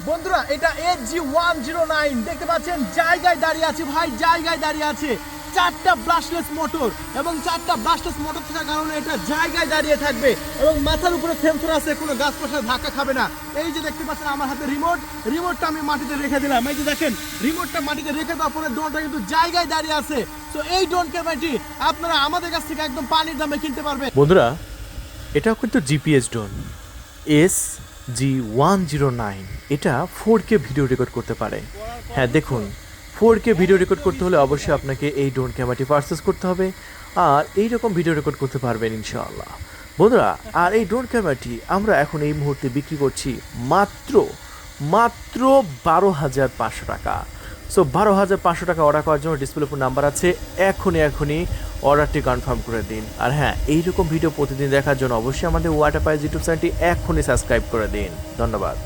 বন্ধুরা এটা HG109 দেখতে পাচ্ছেন, জায়গায় দাঁড়িয়ে আছে ভাই, জায়গায় দাঁড়িয়ে আছে। চারটা ব্রাশলেস মোটর এবং চারটা ব্রাশলেস মোটর থাকার কারণে এটা জায়গায় দাঁড়িয়ে থাকবে এবং মাথার উপরে সেন্সর আছে, কোনো গাছ পাশে ধাক্কা খাবে না। এই যে দেখতে পাচ্ছেন আমার হাতে রিমোটটা আমি মাটিতে রেখে দিলাম। এই যে দেখেন রিমোটটা মাটিতে রেখে দেওয়ার পরে ড্রোনটা কিন্তু জায়গায় দাঁড়িয়ে আছে। তো এই ড্রোন ক্যামেরাটি আপনারা আমাদের কাছ থেকে একদম পানির দামে কিনতে পারবেন। বন্ধুরা এটাও কিন্তু জিপিএস ড্রোন SG109। এটা 4K ভিডিও রেকর্ড করতে পারে। হ্যাঁ দেখুন, 4K ভিডিও রেকর্ড করতে হলে অবশ্যই আপনাকে এই ড্রোন ক্যামেরাটি পারচেস করতে হবে, আর এইরকম ভিডিও রেকর্ড করতে পারবেন ইনশাআল্লাহ। বন্ধুরা আর এই ড্রোন ক্যামেরাটি আমরা এখন এই মুহূর্তে বিক্রি করছি মাত্র 12,500 টাকা। সো 12,500 টাকা অর্ডার করার জন্য ডিসপ্লে উপর নাম্বার আছে, এখনই অর্ডারটি কনফার্ম করে দিন। আর হ্যাঁ, এইরকম ভিডিও প্রতিদিন দেখার জন্য অবশ্যই আমাদের ওয়াটারপাইজ ইউটিউব চ্যানেলটি এখনই সাবস্ক্রাইব করে দিন। ধন্যবাদ।